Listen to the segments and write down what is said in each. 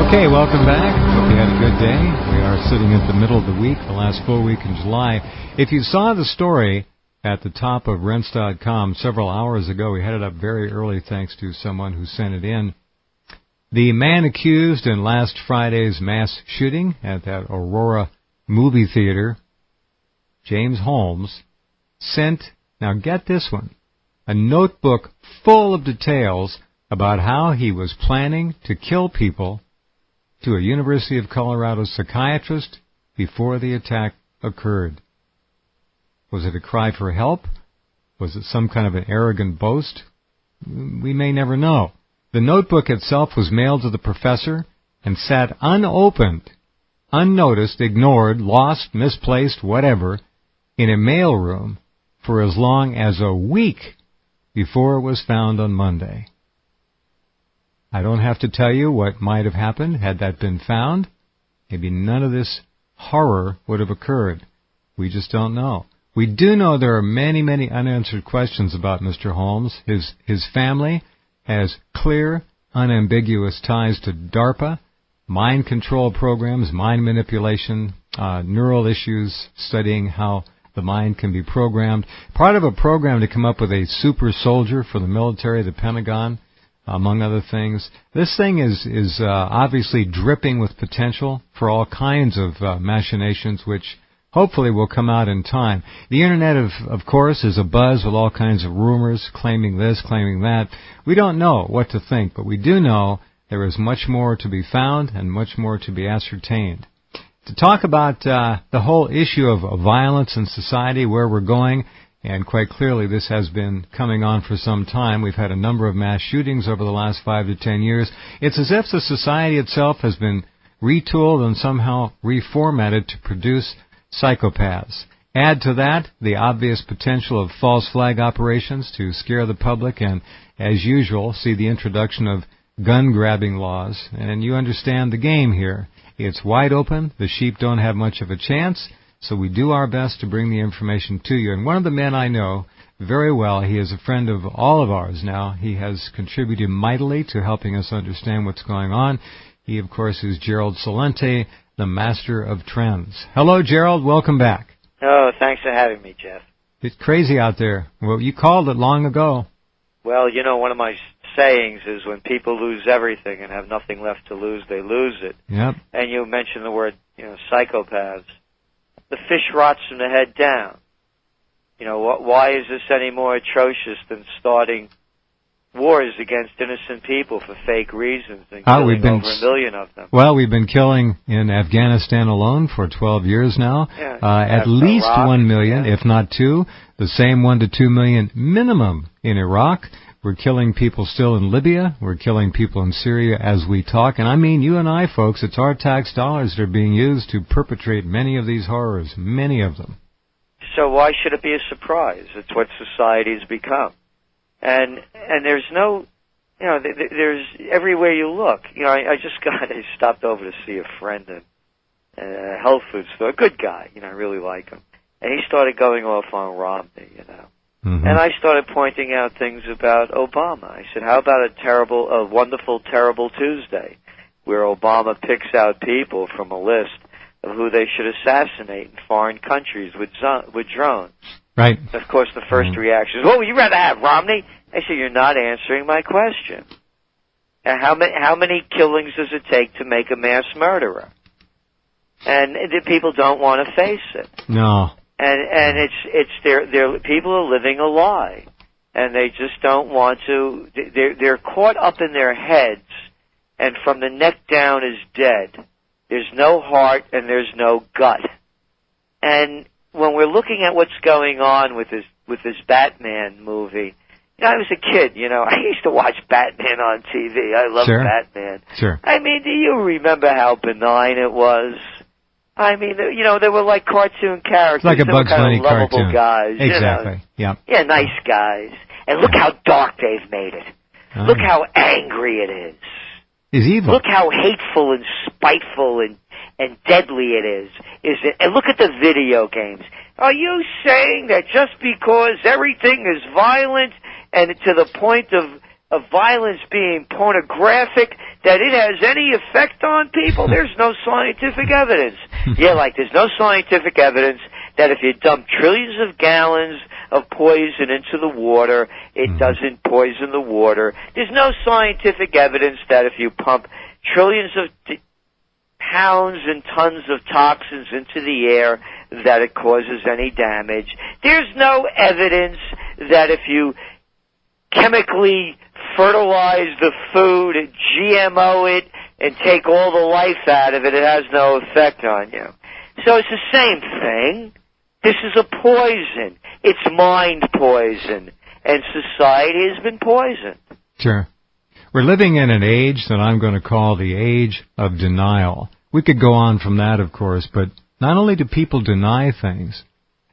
Okay, welcome back. Hope you had a good day. We are sitting at the middle of the week, the last full week in July. If you saw the story at the top of Rense.com several hours ago, we had it up very early thanks to someone who sent it in. The man accused in last Friday's mass shooting at that Aurora movie theater, James Holmes, sent, now get this one, a notebook full of details about how he was planning to kill people to a University of Colorado psychiatrist before the attack occurred. Was it a cry for help? Was it some kind of an arrogant boast? We may never know. The notebook itself was mailed to the professor and sat unopened, unnoticed, ignored, lost, misplaced, whatever, in a mailroom for as long as a week before it was found on Monday. I don't have to tell you what might have happened had that been found. Maybe none of this horror would have occurred. We just don't know. We do know there are many, many unanswered questions about Mr. Holmes. His family has clear, unambiguous ties to DARPA, mind control programs, mind manipulation, neural issues, studying how the mind can be programmed. Part of a program to come up with a super soldier for the military, the Pentagon, among other things. This thing is obviously dripping with potential for all kinds of machinations, which hopefully will come out in time. The Internet, of course, is abuzz with all kinds of rumors, claiming this, claiming that. We don't know what to think, but we do know there is much more to be found and much more to be ascertained. To talk about the whole issue of violence in society, where we're going, and quite clearly this has been coming on for some time. We've had a number of mass shootings over the last 5 to 10 years. It's as if the society itself has been retooled and somehow reformatted to produce psychopaths. Add to that the obvious potential of false flag operations to scare the public and, as usual, see the introduction of gun-grabbing laws. And you understand the game here. It's wide open. The sheep don't have much of a chance. So we do our best to bring the information to you. And one of the men I know very well, he is a friend of all of ours now. He has contributed mightily to helping us understand what's going on. He, of course, is Gerald Celente, the master of trends. Hello, Gerald. Welcome back. Oh, thanks for having me, Jeff. It's crazy out there. Well, you called it long ago. Well, you know, one of my sayings is when people lose everything and have nothing left to lose, they lose it. Yep. And you mentioned the word, psychopaths. The fish rots from the head down. Why is this any more atrocious than starting wars against innocent people for fake reasons and killing over 1 million of them? Well, we've been killing in Afghanistan alone for 12 years now. Yeah, at least Iraq, 1 million, if not 2. The same 1 to 2 million minimum in Iraq. We're killing people still in Libya. We're killing people in Syria as we talk. And I mean you and I, folks. It's our tax dollars that are being used to perpetrate many of these horrors, many of them. So why should it be a surprise? It's what society has become. And there's no, there's everywhere you look. I stopped over to see a friend at a health food store, a good guy, I really like him. And he started going off on Romney, Mm-hmm. And I started pointing out things about Obama. I said, how about a wonderful, terrible Tuesday, where Obama picks out people from a list of who they should assassinate in foreign countries with drones. Right. Of course, the first reaction is, well, would you rather have Romney? I said, you're not answering my question. And how many killings does it take to make a mass murderer? And the people don't want to face it. No. And it's people are living a lie, and they just don't want to. They're caught up in their heads, and from the neck down is dead. There's no heart and there's no gut. And when we're looking at what's going on with this Batman movie, I was a kid. I used to watch Batman on TV. I love Batman. Sure. I mean, do you remember how benign it was? I mean, they were like cartoon characters. It's like a Bugs Bunny cartoon. Guys, exactly. Yeah. Yeah, nice guys. And look how dark they've made it. Look how angry it is. He's evil. Look how hateful and spiteful and deadly it is. And look at the video games. Are you saying that just because everything is violent and to the point of violence being pornographic, that it has any effect on people? There's no scientific evidence. Yeah, like there's no scientific evidence that if you dump trillions of gallons of poison into the water, it doesn't poison the water. There's no scientific evidence that if you pump trillions of pounds and tons of toxins into the air, that it causes any damage. There's no evidence that if you chemically fertilize the food, GMO it, and take all the life out of it, it has no effect on you. So it's the same thing. This is a poison. It's mind poison. And society has been poisoned. Sure. We're living in an age that I'm going to call the age of denial. We could go on from that, of course, but not only do people deny things,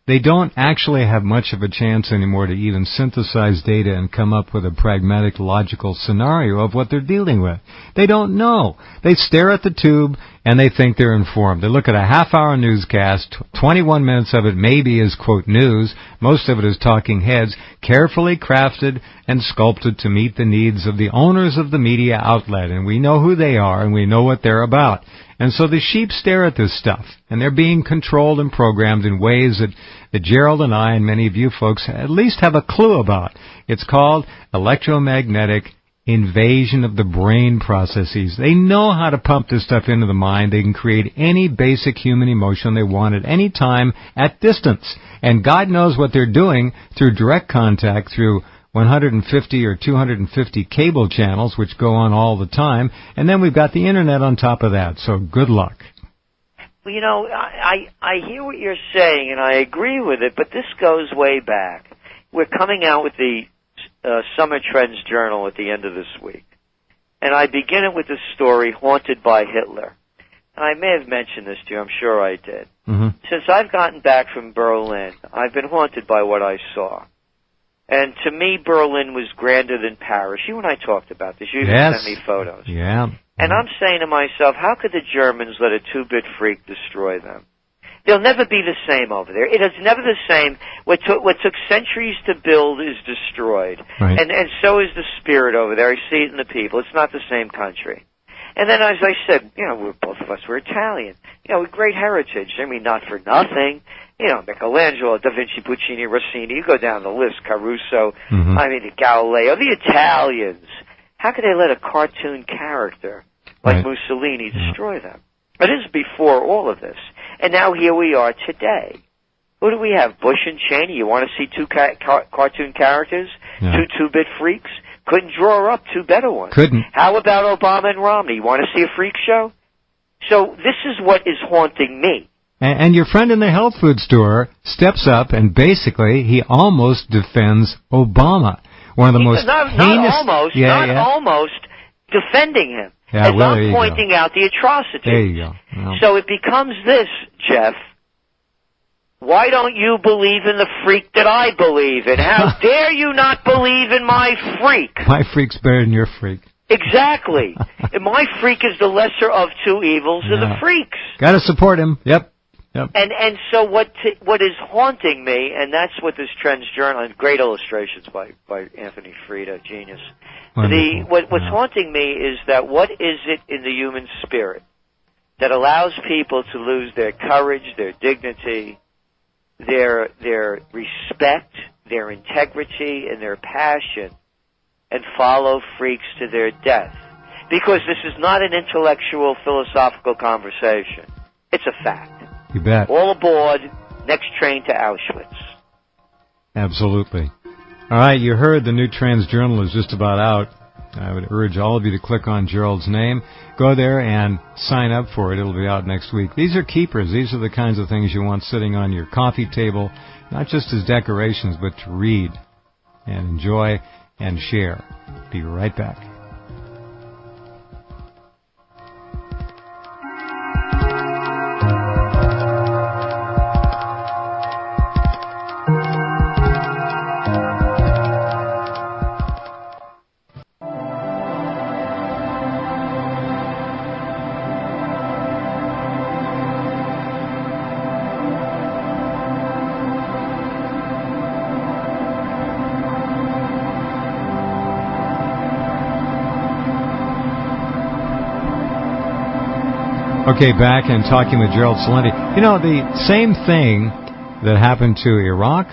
they don't actually have much of a chance anymore to even synthesize data and come up with a pragmatic, logical scenario of what they're dealing with. They don't know. They stare at the tube and they think they're informed. They look at a half-hour newscast, 21 minutes of it maybe is, quote, news. Most of it is talking heads, carefully crafted and sculpted to meet the needs of the owners of the media outlet. And we know who they are and we know what they're about. And so the sheep stare at this stuff, and they're being controlled and programmed in ways that Gerald and I and many of you folks at least have a clue about. It's called electromagnetic invasion of the brain processes. They know how to pump this stuff into the mind. They can create any basic human emotion they want at any time at distance. And God knows what they're doing through direct contact, through 150 or 250 cable channels, which go on all the time, and then we've got the Internet on top of that, so good luck. Well, you know, I hear what you're saying, and I agree with it, but this goes way back. We're coming out with the Summer Trends Journal at the end of this week, and I begin it with the story, Haunted by Hitler. And I may have mentioned this to you, I'm sure I did. Since I've gotten back from Berlin, I've been haunted by what I saw. And to me, Berlin was grander than Paris. You and I talked about this. You even sent me photos. Yeah. And I'm saying to myself, how could the Germans let a two-bit freak destroy them? They'll never be the same over there. It is never the same. What took centuries to build is destroyed. Right. And so is the spirit over there. I see it in the people. It's not the same country. And then, as I said, you know, both of us were Italian. You know, with great heritage. I mean, not for nothing. You know, Michelangelo, Da Vinci, Puccini, Rossini, you go down the list, Caruso, I mean, Galileo, the Italians. How could they let a cartoon character like Mussolini destroy them? It is before all of this. And now here we are today. Who do we have? Bush and Cheney. You want to see two cartoon characters? Yeah. Two two-bit freaks? Couldn't draw up two better ones. Couldn't. How about Obama and Romney? You want to see a freak show? So this is what is haunting me. And your friend in the health food store steps up and basically he almost defends Obama. One of the most heinous... almost defending him. Yeah, as I'm pointing out the atrocities. There you go. Well. So it becomes this, Jeff. Why don't you believe in the freak that I believe in? How dare you not believe in my freak? My freak's better than your freak. Exactly. And my freak is the lesser of two evils of the freaks. Got to support him. Yep. And so what is haunting me, and that's what this Trends Journal, and great illustrations by Anthony Frida, genius. What's haunting me is that what is it in the human spirit that allows people to lose their courage, their dignity, their respect, their integrity, and their passion, and follow freaks to their death? Because this is not an intellectual, philosophical conversation. It's a fact. You bet. All aboard, next train to Auschwitz. Absolutely. All right, you heard the new Trends Journal is just about out. I would urge all of you to click on Gerald's name. Go there and sign up for it. It'll be out next week. These are keepers. These are the kinds of things you want sitting on your coffee table, not just as decorations, but to read and enjoy and share. Be right back. Okay, back and talking with Gerald Celente. You know, the same thing that happened to Iraq,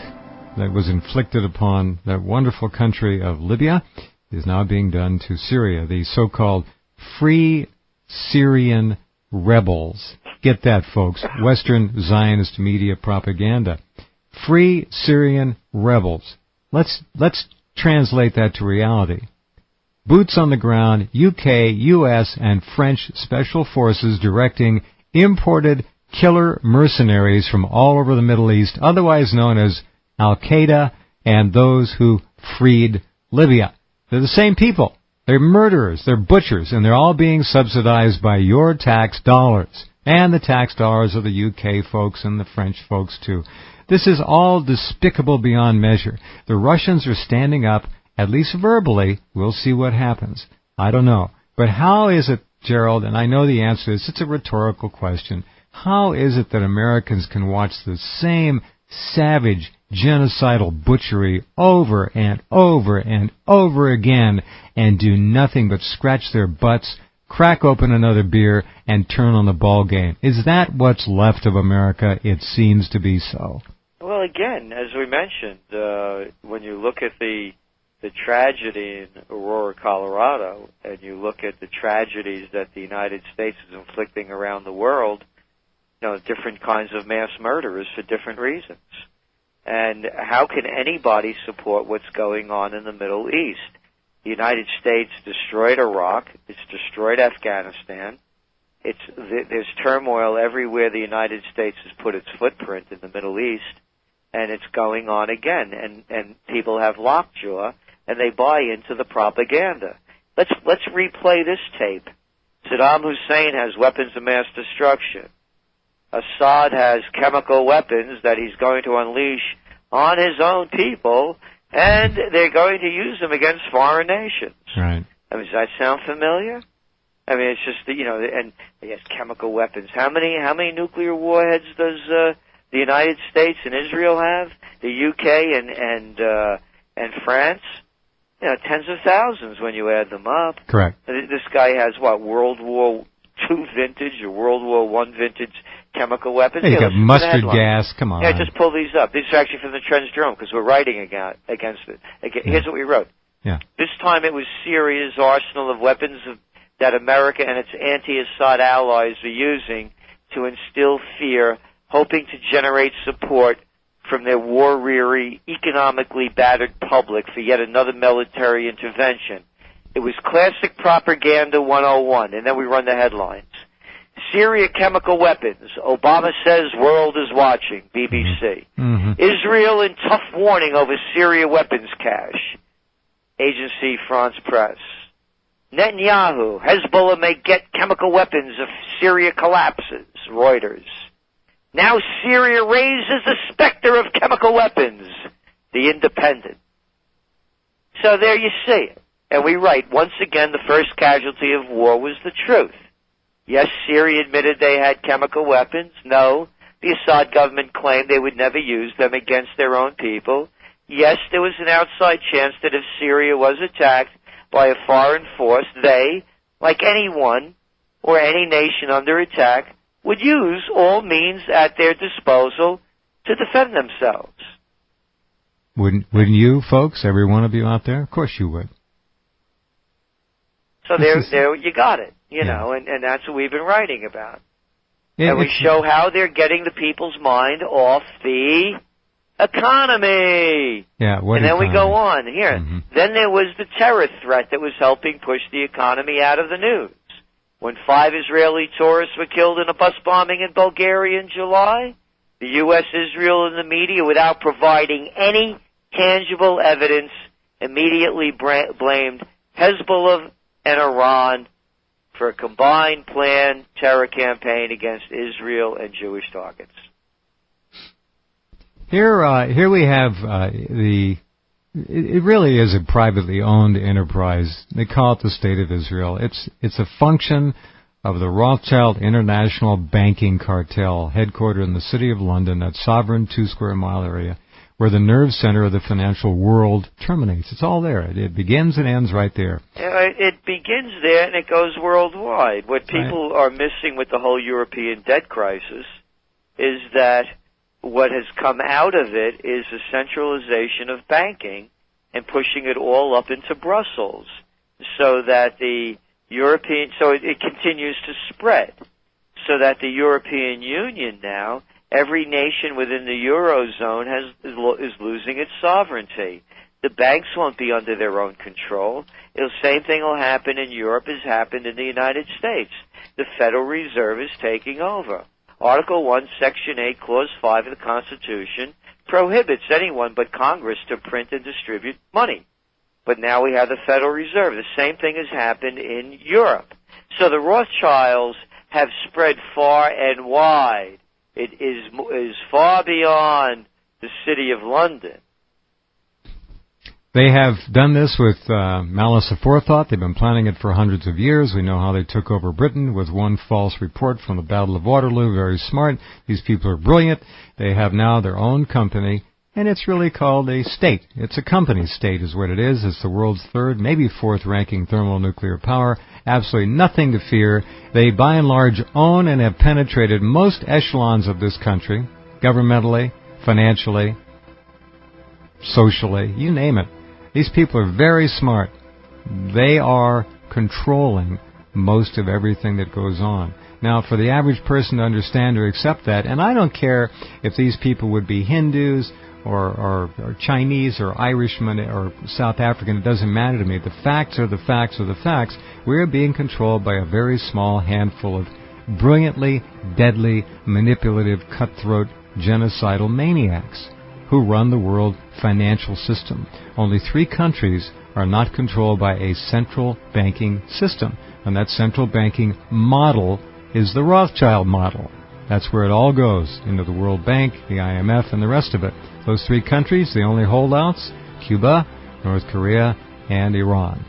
that was inflicted upon that wonderful country of Libya, is now being done to Syria, the so-called Free Syrian Rebels. Get that, folks. Western Zionist media propaganda. Free Syrian Rebels. Let's translate that to reality. Boots on the ground, UK, US, and French special forces directing imported killer mercenaries from all over the Middle East, otherwise known as Al-Qaeda, and those who freed Libya. They're the same people. They're murderers, they're butchers, and they're all being subsidized by your tax dollars, and the tax dollars of the UK folks and the French folks too. This is all despicable beyond measure. The Russians are standing up, at least verbally. We'll see what happens. I don't know. But how is it, Gerald, and I know the answer is, it's a rhetorical question, how is it that Americans can watch the same savage, genocidal butchery over and over and over again and do nothing but scratch their butts, crack open another beer, and turn on the ball game? Is that what's left of America? It seems to be so. Well, again, as we mentioned, when you look at the tragedy in Aurora, Colorado, and you look at the tragedies that the United States is inflicting around the world, you know, different kinds of mass murderers for different reasons. And how can anybody support what's going on in the Middle East? The United States destroyed Iraq. It's destroyed Afghanistan. There's turmoil everywhere the United States has put its footprint in the Middle East, and it's going on again. And people have lockjaw, and they buy into the propaganda. Let's replay this tape. Saddam Hussein has weapons of mass destruction. Assad has chemical weapons that he's going to unleash on his own people, and they're going to use them against foreign nations. Right. I mean, does that sound familiar? I mean, it's just, you know, and he has chemical weapons. How many nuclear warheads does the United States and Israel have? The UK and France? You know, tens of thousands when you add them up. Correct. This guy has, what, World War II vintage or World War I vintage chemical weapons? Hey, you got mustard gas. Come on. Yeah, just pull these up. These are actually from the Trends Journal because we're writing against it. Here's what we wrote. Yeah. This time it was Syria's arsenal of weapons that America and its anti-Assad allies are using to instill fear, hoping to generate support from their war-weary, economically battered public for yet another military intervention. It was classic propaganda 101, and then we run the headlines. Syria chemical weapons. Obama says world is watching. BBC. Mm-hmm. Israel in tough warning over Syria weapons cache. Agency France Press. Netanyahu. Hezbollah may get chemical weapons if Syria collapses. Reuters. Now Syria raises the specter of chemical weapons. The Independent. So there you see it. And we write, once again, the first casualty of war was the truth. Yes, Syria admitted they had chemical weapons. No, the Assad government claimed they would never use them against their own people. Yes, there was an outside chance that if Syria was attacked by a foreign force, they, like anyone or any nation under attack, would use all means at their disposal to defend themselves. Wouldn't you, folks, every one of you out there? Of course you would. So there you got it, you know, and that's what we've been writing about. Yeah, and we show how they're getting the people's mind off the economy. Yeah, what and then economy? We go on here. Mm-hmm. Then there was the terror threat that was helping push the economy out of the news. When 5 Israeli tourists were killed in a bus bombing in Bulgaria in July, the U.S., Israel, and the media, without providing any tangible evidence, immediately blamed Hezbollah and Iran for a combined planned terror campaign against Israel and Jewish targets. Here we have it really is a privately owned enterprise. They call it the State of Israel. It's a function of the Rothschild International Banking Cartel, headquartered in the city of London, that sovereign 2-square-mile area, where the nerve center of the financial world terminates. It's all there. It begins and ends right there. Yeah, it begins there and it goes worldwide. What people are missing with the whole European debt crisis is that what has come out of it is a centralization of banking and pushing it all up into Brussels, so that it continues to spread, so that the European Union now, every nation within the Eurozone is losing its sovereignty. The banks won't be under their own control. The same thing will happen in Europe as happened in the United States. The Federal Reserve is taking over. Article 1, Section 8, Clause 5 of the Constitution prohibits anyone but Congress to print and distribute money. But now we have the Federal Reserve. The same thing has happened in Europe. So the Rothschilds have spread far and wide. It is far beyond the city of London. They have done this with malice aforethought. They've been planning it for hundreds of years. We know how they took over Britain with one false report from the Battle of Waterloo. Very smart. These people are brilliant. They have now their own company, and it's really called a state. It's a company state is what it is. It's the world's third, maybe fourth ranking thermonuclear power. Absolutely nothing to fear. They, by and large, own and have penetrated most echelons of this country, governmentally, financially, socially, you name it. These people are very smart. They are controlling most of everything that goes on. Now, for the average person to understand or accept that, and I don't care if these people would be Hindus or Chinese or Irishmen or South African, it doesn't matter to me. The facts are the facts are the facts. We're being controlled by a very small handful of brilliantly, deadly, manipulative, cutthroat, genocidal maniacs who run the world financial system. Only 3 countries are not controlled by a central banking system, and that central banking model is the Rothschild model. That's where it all goes, into the World Bank, the IMF, and the rest of it. Those 3 countries, the only holdouts, Cuba, North Korea, and Iran.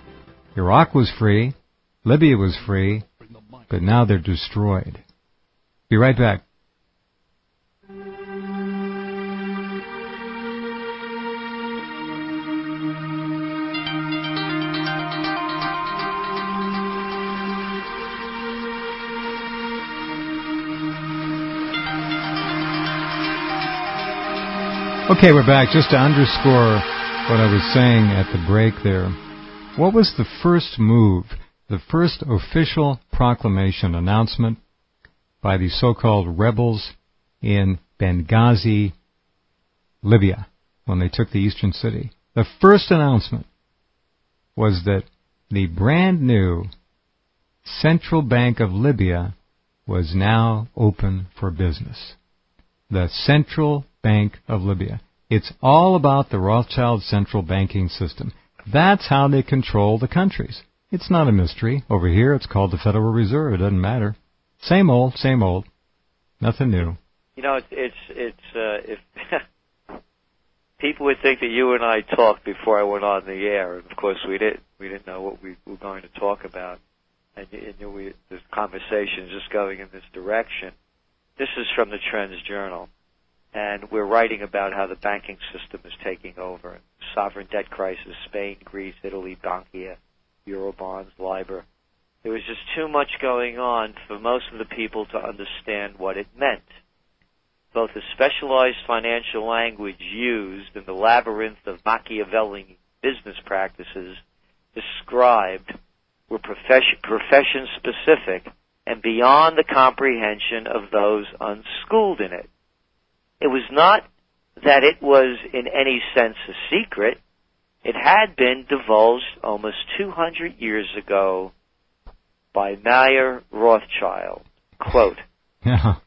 Iraq was free, Libya was free, but now they're destroyed. Be right back. Okay, we're back. Just to underscore what I was saying at the break there, what was the first move, the first official proclamation announcement by the so-called rebels in Benghazi, Libya, when they took the eastern city? The first announcement was that the brand new Central Bank of Libya was now open for business. The Central Bank of Libya. It's all about the Rothschild central banking system. That's how they control the countries. It's not a mystery. Over here, it's called the Federal Reserve. It doesn't matter. Same old, same old. Nothing new. You know, if people would think that you and I talked before I went on the air, and of course we didn't know what we were going to talk about, and this conversation is just going in this direction. This is from the Trends Journal. And we're writing about how the banking system is taking over. Sovereign debt crisis, Spain, Greece, Italy, Bankia, Eurobonds, LIBOR. There was just too much going on for most of the people to understand what it meant. Both the specialized financial language used and the labyrinth of Machiavellian business practices described were profession-specific and beyond the comprehension of those unschooled in it. It was not that it was in any sense a secret. It had been divulged almost 200 years ago by Mayer Rothschild. Quote, The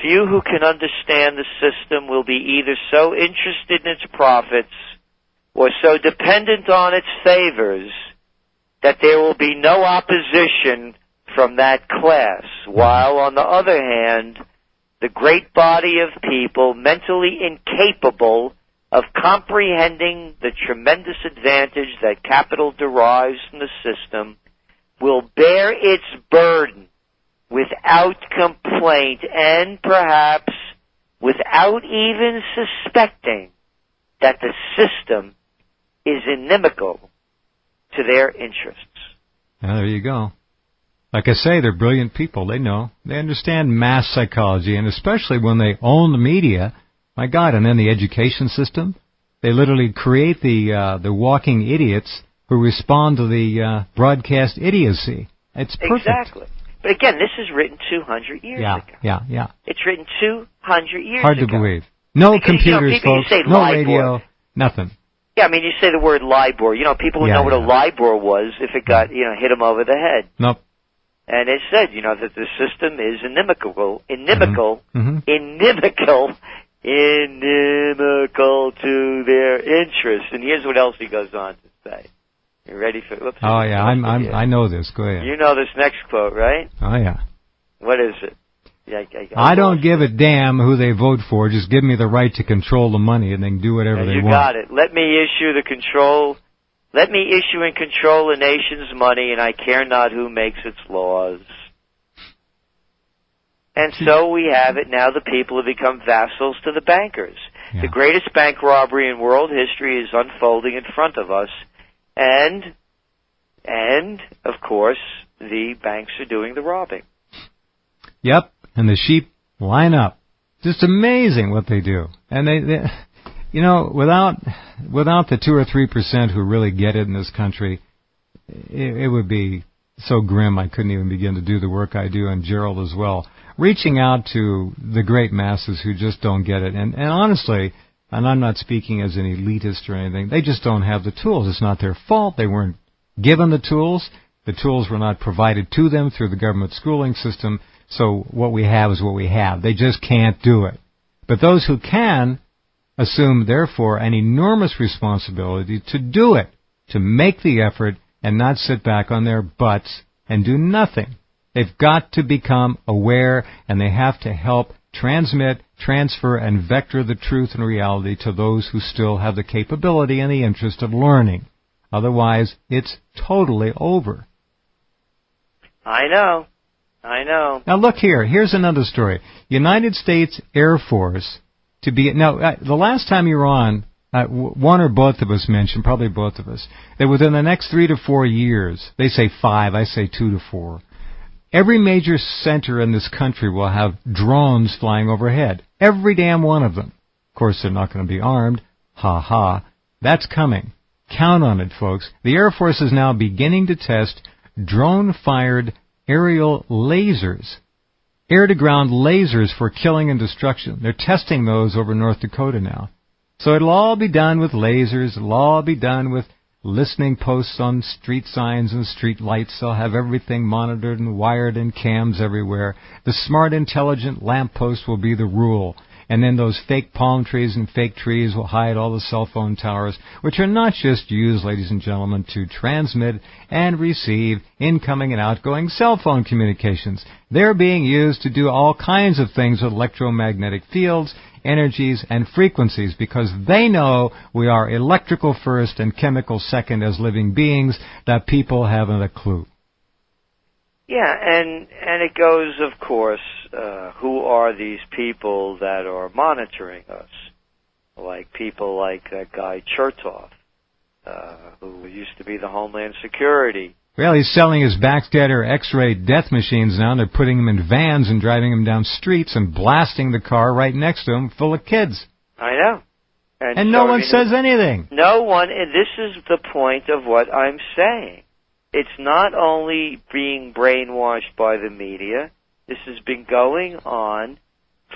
few who can understand the system will be either so interested in its profits or so dependent on its favors that there will be no opposition from that class, while on the other hand, the great body of people mentally incapable of comprehending the tremendous advantage that capital derives from the system will bear its burden without complaint and perhaps without even suspecting that the system is inimical to their interests. There you go. Like I say, they're brilliant people. They know. They understand mass psychology, and especially when they own the media. My God, and then the education system. They literally create the walking idiots who respond to the broadcast idiocy. It's perfect. Exactly. But again, this is written 200 years ago. Yeah. It's written 200 years Hard ago. to believe. No because, computers, folks. No LIBOR. radio. Nothing. Yeah, I mean, you say the word LIBOR. People would know what a LIBOR was if it got, hit them over the head. Nope. And it said, that the system is inimical to their interests. And here's what else he goes on to say. You ready for? Whoops, oh yeah, I know this. Go ahead. You know this next quote, right? Oh yeah. What is it? I don't give a damn who they vote for. Just give me the right to control the money, and then do whatever they want. You got it. Let me issue and control the nation's money, and I care not who makes its laws. And so we have it now. The people have become vassals to the bankers. Yeah. The greatest bank robbery in world history is unfolding in front of us, and of course, the banks are doing the robbing. Yep. And the sheep line up. Just amazing what they do. And they without the 2 or 3% who really get it in this country, it would be so grim I couldn't even begin to do the work I do, and Gerald as well. Reaching out to the great masses who just don't get it. And honestly, and I'm not speaking as an elitist or anything, they just don't have the tools. It's not their fault. They weren't given the tools. The tools were not provided to them through the government schooling system. So what we have is what we have. They just can't do it. But those who can assume, therefore, an enormous responsibility to do it, to make the effort and not sit back on their butts and do nothing. They've got to become aware, and they have to help transmit, transfer, and vector the truth and reality to those who still have the capability and the interest of learning. Otherwise, it's totally over. I know. Now look here. Here's another story. United States Air Force the last time you were on, one or both of us mentioned, probably both of us, that within the next 3 to 4 years, they say 5, I say 2 to 4, every major center in this country will have drones flying overhead. Every damn one of them. Of course, they're not going to be armed. Ha ha. That's coming. Count on it, folks. The Air Force is now beginning to test drone-fired aerial lasers, air-to-ground lasers for killing and destruction. They're testing those over North Dakota now. So it'll all be done with lasers. It'll all be done with listening posts on street signs and street lights. They'll have everything monitored and wired and cams everywhere. The smart, intelligent lamppost will be the rule. And then those fake palm trees and fake trees will hide all the cell phone towers, which are not just used, ladies and gentlemen, to transmit and receive incoming and outgoing cell phone communications. They're being used to do all kinds of things with electromagnetic fields, energies, and frequencies, because they know we are electrical first and chemical second as living beings, that people haven't a clue. Yeah, and it goes, of course, who are these people that are monitoring us? Like people like that guy Chertoff, who used to be the Homeland Security. Well, he's selling his backscatter X-ray death machines now. They're putting them in vans and driving them down streets and blasting the car right next to him full of kids. I know. And no one says anything. No one, and this is the point of what I'm saying. It's not only being brainwashed by the media. This has been going on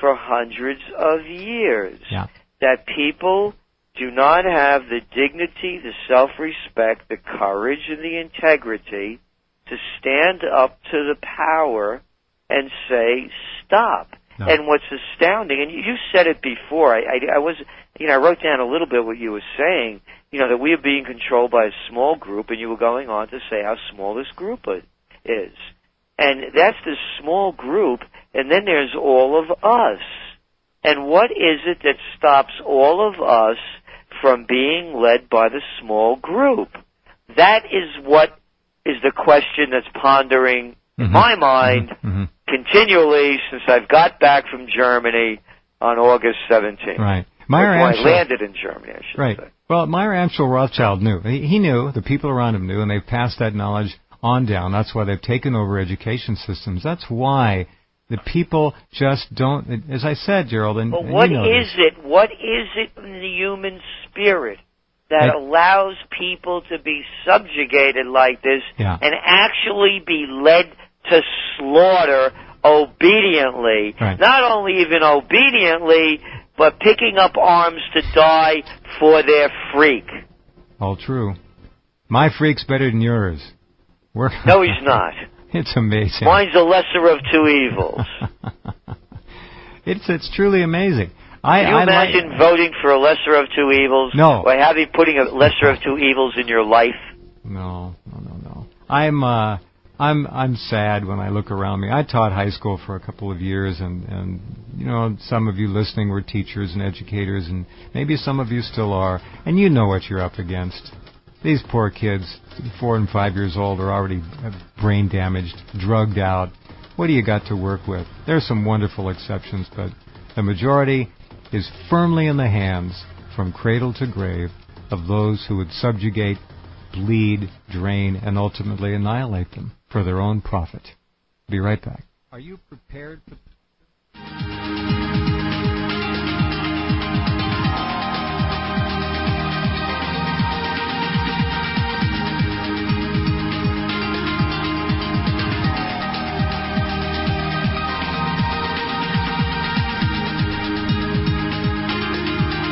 for hundreds of years. Yeah. That people do not have the dignity, the self-respect, the courage, and the integrity to stand up to the power and say, stop. No. And what's astounding, and you said it before, I wrote down a little bit what you were saying, that we are being controlled by a small group, and you were going on to say how small this group is. And that's this small group, and then there's all of us. And what is it that stops all of us from being led by the small group? That is what is the question that's pondering in my mind continually since I've got back from Germany on August 17th. Right. I landed in Germany, I should say. Well, Meyer Amschel Rothschild knew. He knew, the people around him knew, and they've passed that knowledge on down. That's why they've taken over education systems. That's why the people just don't, as I said, Gerald, and, but and what you know is this. it? What is it in the human spirit that allows people to be subjugated like this and actually be led to slaughter obediently? Right. Not only even obediently, but picking up arms to die for their freak. All true. My freak's better than yours. No, he's not. It's amazing. Mine's the lesser of two evils. It's truly amazing. Can you imagine voting for a lesser of two evils? No. Or having putting a lesser of two evils in your life? No. I'm sad when I look around me. I taught high school for a couple of years, and you know, some of you listening were teachers and educators, and maybe some of you still are, and you know what you're up against. These poor kids, 4 and 5 years old, are already brain damaged, drugged out. What do you got to work with? There's some wonderful exceptions, but the majority is firmly in the hands, from cradle to grave, of those who would subjugate, bleed, drain, and ultimately annihilate them for their own profit. Be right back. Are you prepared for...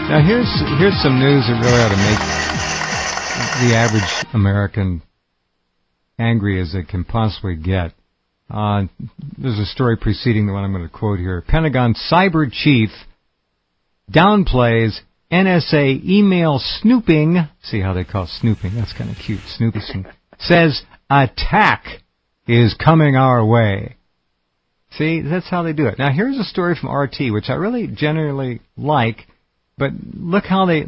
Now here's some news that really ought to make the average American angry as it can possibly get. There's a story preceding the one I'm going to quote here. Pentagon cyber chief downplays NSA email snooping. See how they call snooping? That's kind of cute. Snooping. Says attack is coming our way. See, that's how they do it. Now here's a story from RT, which I really generally like. But look how they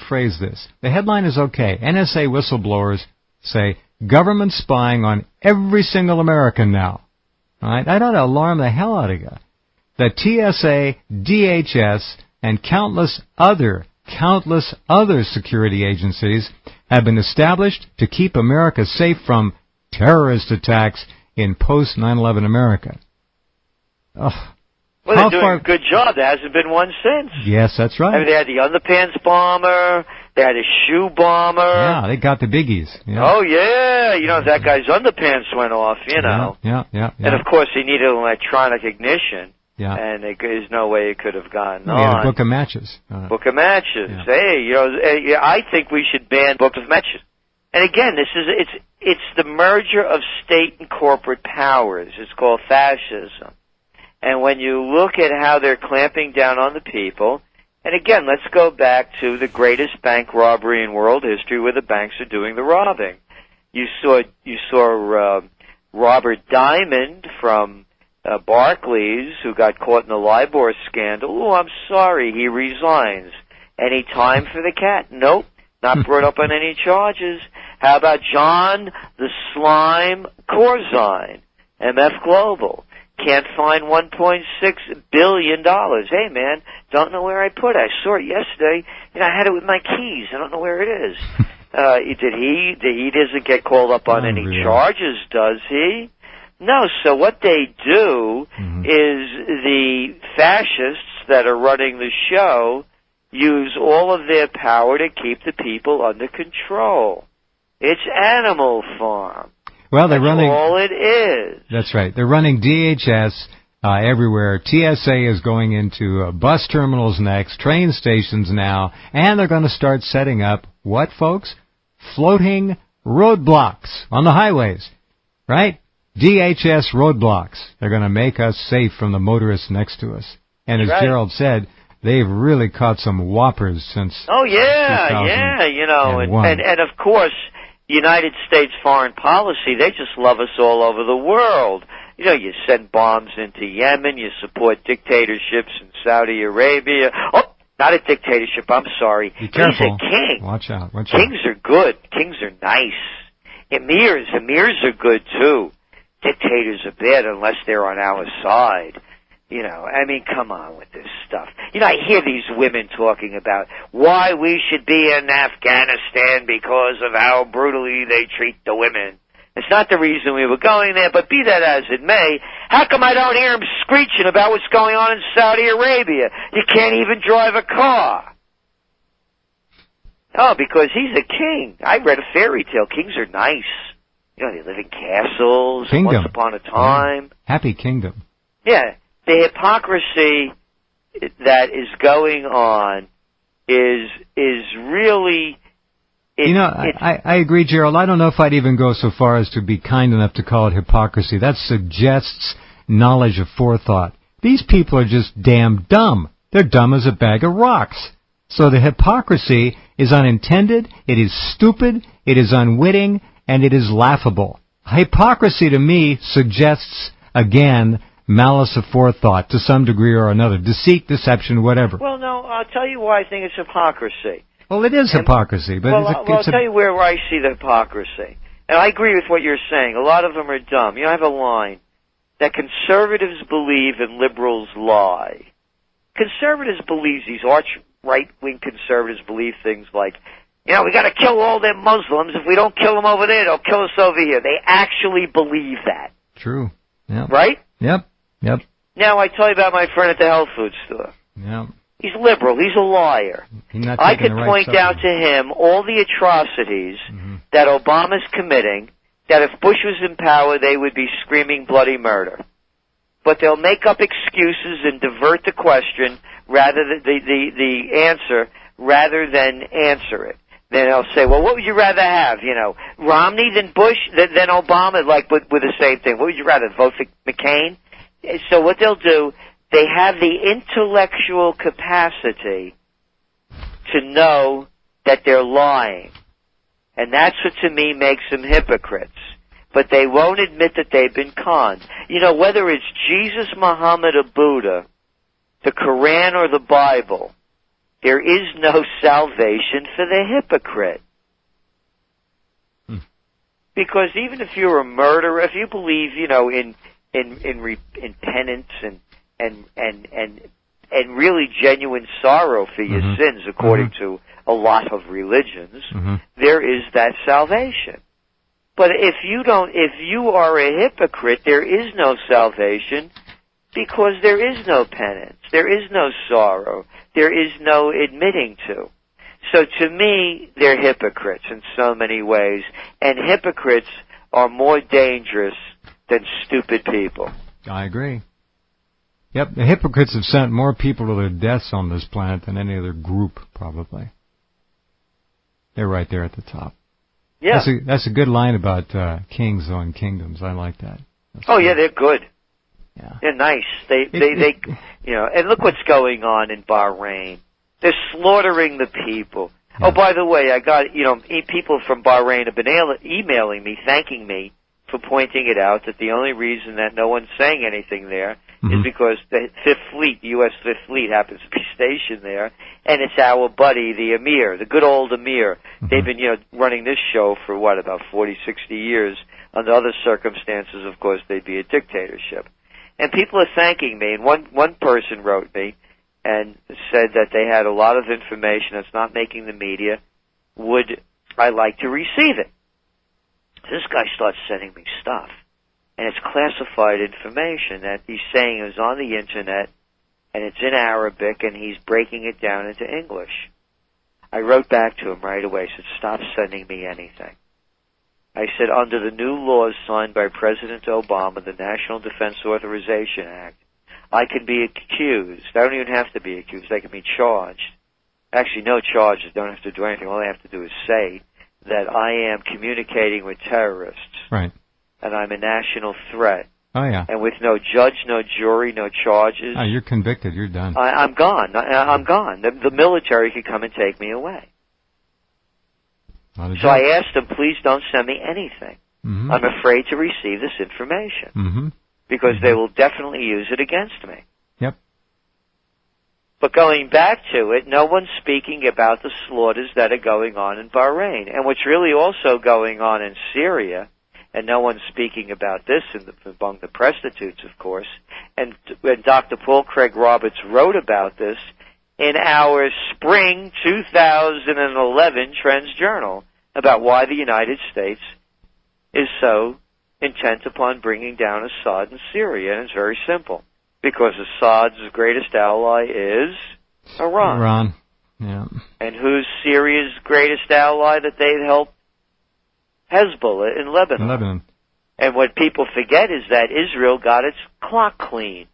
phrase this. The headline is okay. NSA whistleblowers say government spying on every single American now. All right, that ought to alarm the hell out of you. The TSA, DHS, and countless other security agencies have been established to keep America safe from terrorist attacks in post 9/11 America. Ugh. Well, they're doing a good job. There hasn't been one since. Yes, that's right. I mean, they had the underpants bomber. They had a shoe bomber. Yeah, they got the biggies. Yeah. Oh, yeah. You know, that guy's underpants went off, you know. Yeah. And, of course, he needed an electronic ignition. Yeah. And there's no way it could have gotten on. He had a book of matches. Book of matches. Yeah. Hey, you know, I think we should ban book of matches. And, again, it's the merger of state and corporate powers. It's called fascism. And when you look at how they're clamping down on the people, and again, let's go back to the greatest bank robbery in world history, where the banks are doing the robbing. You saw Robert Diamond from Barclays, who got caught in the LIBOR scandal. Oh, I'm sorry, he resigns. Any time for the cat? Nope, not brought up on any charges. How about John the Slime Corzine, MF Global? Can't find $1.6 billion. Hey, man, don't know where I put it. I saw it yesterday. You know, I had it with my keys. I don't know where it is. He doesn't get called up on any charges, does he? No. So what they do is the fascists that are running the show use all of their power to keep the people under control. It's Animal Farm. Well, they're running. All it is. That's right. They're running DHS everywhere. TSA is going into bus terminals next, train stations now, and they're going to start setting up what, folks? Floating roadblocks on the highways, right? DHS roadblocks. They're going to make us safe from the motorists next to us. And as Gerald said, they've really caught some whoppers since. Oh yeah, you know, and of course. United States foreign policy, they just love us all over the world. You know, you send bombs into Yemen, you support dictatorships in Saudi Arabia. Oh, not a dictatorship, I'm sorry. Be careful. He's a king. Watch out. Kings are good. Kings are nice. Emirs are good too. Dictators are bad unless they're on our side. You know, I mean, come on with this stuff. You know, I hear these women talking about why we should be in Afghanistan because of how brutally they treat the women. It's not the reason we were going there, but be that as it may, how come I don't hear him screeching about what's going on in Saudi Arabia? You can't even drive a car. Oh, because he's a king. I read a fairy tale. Kings are nice. You know, they live in castles. Kingdom. Once upon a time. Yeah. Happy kingdom. Yeah. The hypocrisy that is going on is really... I agree, Gerald. I don't know if I'd even go so far as to be kind enough to call it hypocrisy. That suggests knowledge of forethought. These people are just damn dumb. They're dumb as a bag of rocks. So the hypocrisy is unintended, it is stupid, it is unwitting, and it is laughable. Hypocrisy to me suggests, again, malice of forethought to some degree or another. Deceit, deception, whatever. Well, no, I'll tell you why I think it's hypocrisy. Well, it is hypocrisy, but I'll tell you where I see the hypocrisy. And I agree with what you're saying. A lot of them are dumb. You know, I have a line that conservatives believe and liberals lie. Conservatives believe, these arch right-wing conservatives believe things like, you know, we got to kill all them Muslims. If we don't kill them over there, they'll kill us over here. They actually believe that. True. Yep. Right? Yep. Now I tell you about my friend at the health food store. Yep. He's liberal. He's a liar. I could point out to him all the atrocities that Obama's committing, that if Bush was in power, they would be screaming bloody murder. But they'll make up excuses and divert the question, rather than the answer, rather than answer it. Then they'll say, well, what would you rather have? You know, Romney than Bush, than Obama, like with the same thing. What would you rather, vote for McCain? So what they'll do, they have the intellectual capacity to know that they're lying. And that's what, to me, makes them hypocrites. But they won't admit that they've been conned. You know, whether it's Jesus, Muhammad, or Buddha, the Quran, or the Bible, there is no salvation for the hypocrite. Because even if you're a murderer, if you believe, you know, in penance and really genuine sorrow for your sins, according to a lot of religions, there is that salvation. But if you are a hypocrite, there is no salvation, because there is no penance, there is no sorrow, there is no admitting to. So to me, they're hypocrites in so many ways, and hypocrites are more dangerous than stupid people. I agree. Yep, the hypocrites have sent more people to their deaths on this planet than any other group, probably. They're right there at the top. Yeah. That's a good line about kings and kingdoms. I like that. Yeah, they're good. Yeah. They're nice. They you know, and look what's going on in Bahrain. They're slaughtering the people. Yeah. Oh, by the way, I got, you know, people from Bahrain have been emailing me, thanking me for pointing it out, that the only reason that no one's saying anything there is because the Fifth Fleet, the U.S. Fifth Fleet, happens to be stationed there, and it's our buddy, the Emir, the good old Emir. They've been, you know, running this show for, about 40, 60 years. Under other circumstances, of course, they'd be a dictatorship. And people are thanking me, and one person wrote me and said that they had a lot of information that's not making the media. Would I like to receive it? This guy starts sending me stuff, and it's classified information that he's saying is on the Internet, and it's in Arabic, and he's breaking it down into English. I wrote back to him right away, said, stop sending me anything. I said, under the new laws signed by President Obama, the National Defense Authorization Act, I can be accused. I don't even have to be accused. I can be charged. Actually, no charges. Don't have to do anything. All I have to do is say that I am communicating with terrorists. Right. And I'm a national threat. Oh, yeah. And with no judge, no jury, no charges. Oh, you're convicted. You're done. I'm gone. I'm gone. The military could come and take me away. So I asked them, please don't send me anything. I'm afraid to receive this information. Because they will definitely use it against me. Yep. But going back to it, no one's speaking about the slaughters that are going on in Bahrain. And what's really also going on in Syria, and no one's speaking about this among the prostitutes, of course, and when Dr. Paul Craig Roberts wrote about this in our spring 2011 Trends Journal about why the United States is so intent upon bringing down Assad in Syria? And it's very simple. Because Assad's greatest ally is Iran. Iran, yeah. And who's Syria's greatest ally that they've helped? Hezbollah in Lebanon. And what people forget is that Israel got its clock cleaned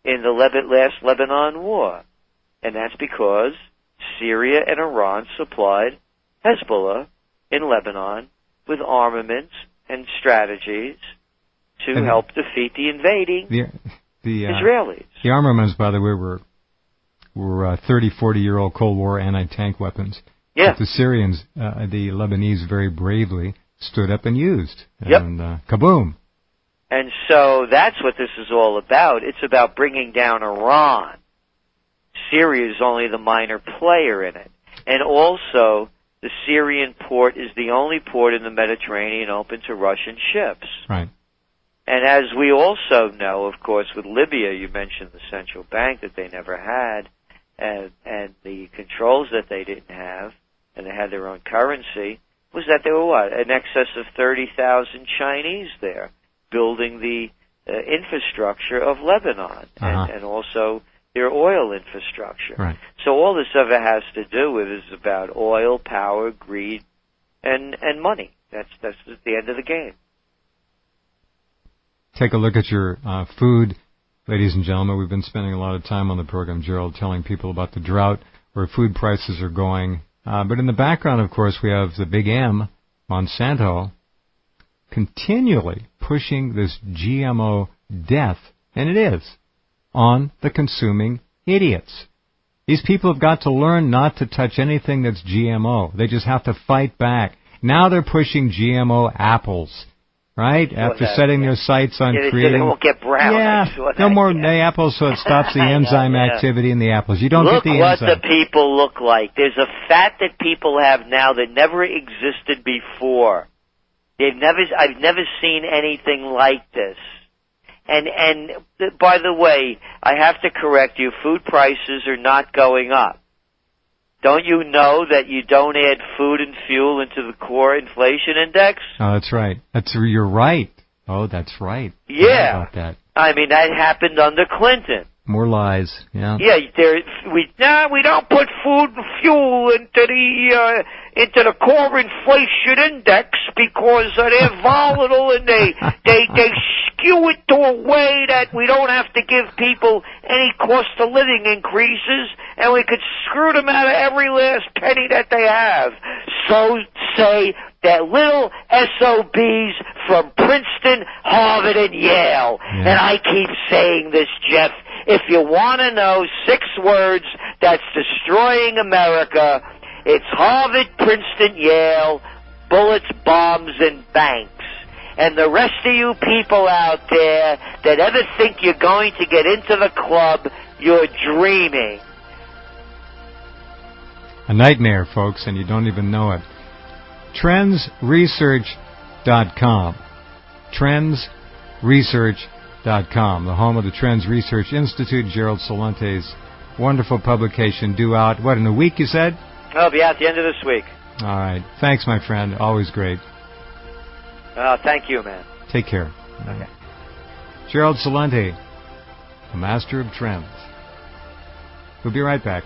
in the last Lebanon war. And that's because Syria and Iran supplied Hezbollah in Lebanon with armaments and strategies to help defeat the invading Israelis. The armaments, by the way, were 30, 40-year-old Cold War anti-tank weapons. Yeah. That the Syrians, the Lebanese, very bravely stood up and used. And kaboom. And so that's what this is all about. It's about bringing down Iran. Syria is only the minor player in it. And also, the Syrian port is the only port in the Mediterranean open to Russian ships. Right. And as we also know, of course, with Libya, you mentioned the central bank that they never had, and the controls that they didn't have, and they had their own currency, was that there were, in excess of 30,000 Chinese there, building the infrastructure of Lebanon, and also their oil infrastructure. Right. So all this ever has to do with is about oil, power, greed, and money. That's the end of the game. Take a look at your food, ladies and gentlemen. We've been spending a lot of time on the program, Gerald, telling people about the drought, where food prices are going. But in the background, of course, we have the big M, Monsanto, continually pushing this GMO death, and it is, on the consuming idiots. These people have got to learn not to touch anything that's GMO. They just have to fight back. Now they're pushing GMO apples, right? After setting their sights on creating... They won't get brown. Yeah, no more apples, so it stops the enzyme activity in the apples. You don't get the enzyme. Look what the people look like. There's a fat that people have now that never existed before. I've never seen anything like this. And by the way, I have to correct you, food prices are not going up. Don't you know that you don't add food and fuel into the core inflation index? Oh, that's right. You're right. Oh, that's right. Yeah. About that. I mean, that happened under Clinton. More lies. Yeah. Yeah. We don't put food and fuel into the core inflation index because they're volatile and they skew it to a way that we don't have to give people any cost of living increases, and we could screw them out of every last penny that they have. So say that little SOBs from Princeton, Harvard, and Yale. Yeah. And I keep saying this, Jeff. If you want to know 6 words that's destroying America, it's Harvard, Princeton, Yale, bullets, bombs, and banks. And the rest of you people out there that ever think you're going to get into the club, you're dreaming. A nightmare, folks, and you don't even know it. TrendsResearch.com. TrendsResearch.com, the home of the Trends Research Institute, Gerald Celente's wonderful publication, due out, in a week, you said? It'll be out the end of this week. All right. Thanks, my friend. Always great. Thank you, man. Take care. Okay. Gerald Celente, the master of trends. We'll be right back.